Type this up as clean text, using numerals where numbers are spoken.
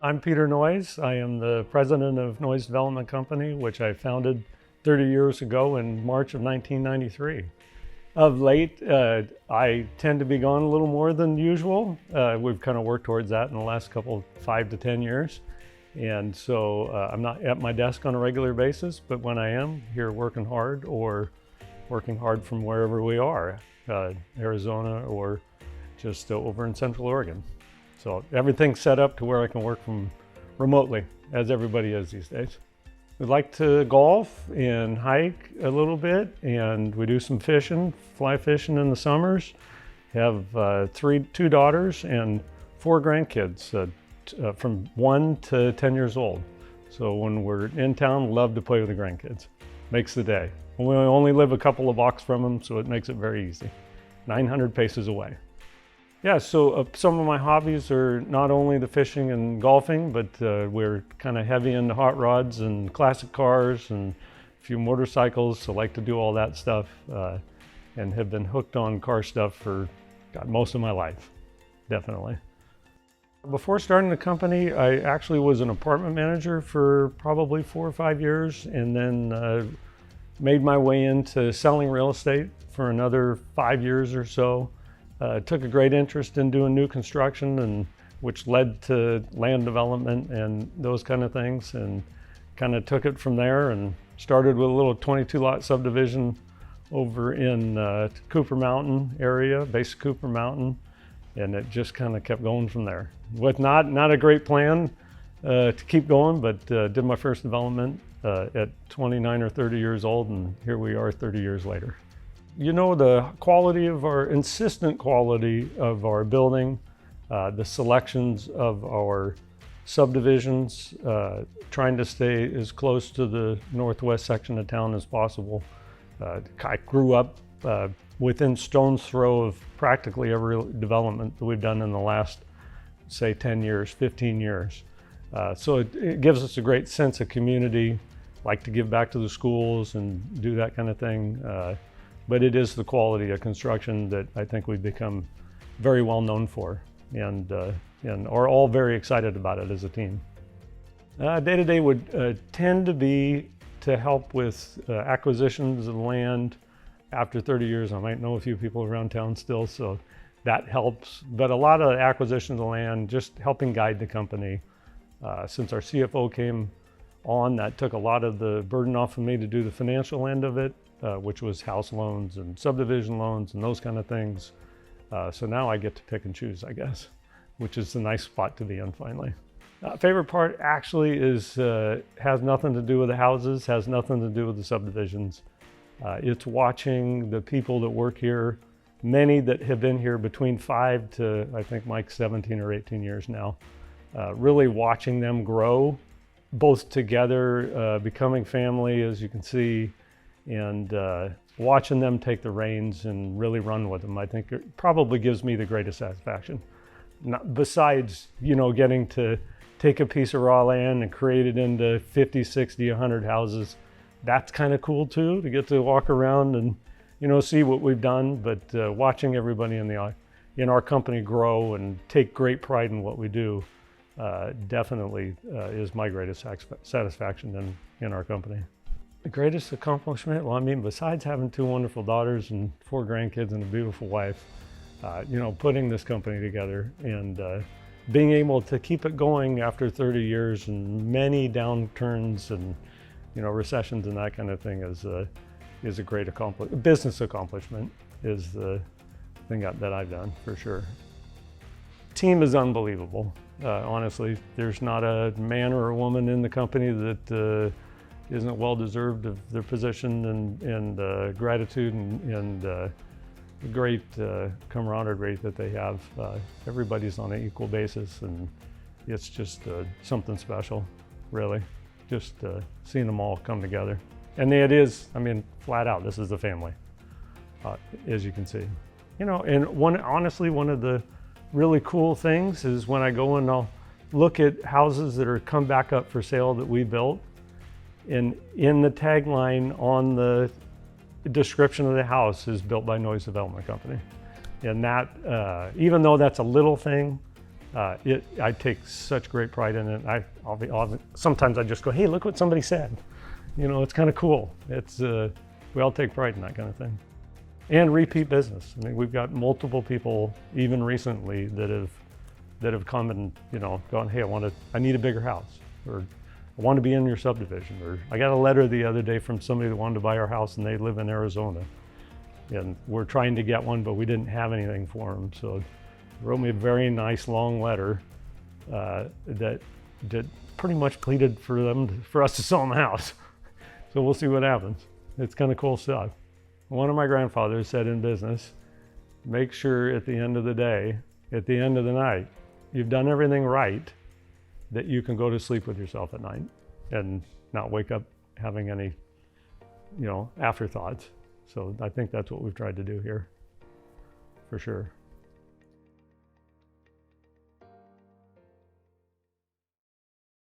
I'm Peter Noyes. I am the president of Noyes Development Company, which I founded 30 years ago in March of 1993. Of late, I tend to be gone a little more than usual. We've kind of worked towards that in the last couple, 5 to 10 years. And so I'm not at my desk on a regular basis, but when I am here working hard or working hard from wherever we are, Arizona or just over in Central Oregon. So everything's set up to where I can work from remotely, as everybody is these days. We like to golf and hike a little bit, and we do some fishing, fly fishing in the summers. Have two daughters and 4 grandkids from 1 to 10 years old. So when we're in town, love to play with the grandkids. Makes the day. We only live a couple of blocks from them, so it makes it very easy. 900 paces away. Yeah, so some of my hobbies are not only the fishing and golfing, but we're kind of heavy into hot rods and classic cars and a few motorcycles, so like to do all that stuff and have been hooked on car stuff for most of my life, definitely. Before starting the company, I actually was an apartment manager for probably 4 or 5 years, and then made my way into selling real estate for another 5 years or so. Took a great interest in doing new construction, and which led to land development and those kind of things, and kind of took it from there and started with a little 22-lot subdivision over in Cooper Mountain area, base of Cooper Mountain, and it just kind of kept going from there. With not a great plan to keep going, but did my first development at 29 or 30 years old, and here we are 30 years later. You know, the quality of insistent quality of our building, the selections of our subdivisions, trying to stay as close to the northwest section of town as possible. I grew up within stone's throw of practically every development that we've done in the last, say, 10 years, 15 years. So it gives us a great sense of community, like to give back to the schools and do that kind of thing. But it is the quality of construction that I think we've become very well known for, and are all very excited about it as a team. Day-to-day would tend to be to help with acquisitions of land. After 30 years, I might know a few people around town still, so that helps. But a lot of acquisitions of land, just helping guide the company. Since our CFO came on, that took a lot of the burden off of me to do the financial end of it. Which was house loans and subdivision loans and those kind of things. So now I get to pick and choose, I guess, which is a nice spot to be in finally. Favorite part actually is has nothing to do with the houses, has nothing to do with the subdivisions. It's watching the people that work here, many that have been here between 5 to, I think Mike's 17 or 18 years now, really watching them grow, both together, becoming family, as you can see, and watching them take the reins and really run with them, I think it probably gives me the greatest satisfaction. Besides, you know, getting to take a piece of raw land and create it into 50, 60, 100 houses, that's kind of cool too, to get to walk around and, you know, see what we've done. But watching everybody in our company grow and take great pride in what we do definitely is my greatest satisfaction in our company. The greatest accomplishment, well, I mean, besides having 2 wonderful daughters and 4 grandkids and a beautiful wife, you know, putting this company together and being able to keep it going after 30 years and many downturns and, you know, recessions and that kind of thing is a great accomplishment. Business accomplishment is the thing that I've done for sure. Team is unbelievable. Honestly, there's not a man or a woman in the company that isn't well deserved of their position and gratitude and the great camaraderie that they have. Everybody's on an equal basis, and it's just something special, really. Just seeing them all come together. And it is, I mean, flat out, this is the family, as you can see. You know, and honestly, one of the really cool things is when I go and I'll look at houses that are come back up for sale that we built, and in the tagline on the description of the house is built by Noyes Development Company. And that, even though that's a little thing, I take such great pride in it. Sometimes I just go, hey, look what somebody said. You know, it's kind of cool. We all take pride in that kind of thing. And repeat business. I mean, we've got multiple people, even recently, that have come and, you know, gone, hey, I need a bigger house, or I want to be in your subdivision, or I got a letter the other day from somebody that wanted to buy our house and they live in Arizona. And we're trying to get one, but we didn't have anything for them. So they wrote me a very nice long letter that pretty much pleaded for us to sell them the house. So we'll see what happens. It's kind of cool stuff. One of my grandfathers said in business, make sure at the end of the day, at the end of the night, you've done everything right, that you can go to sleep with yourself at night and not wake up having any, you know, afterthoughts. So I think that's what we've tried to do here, for sure.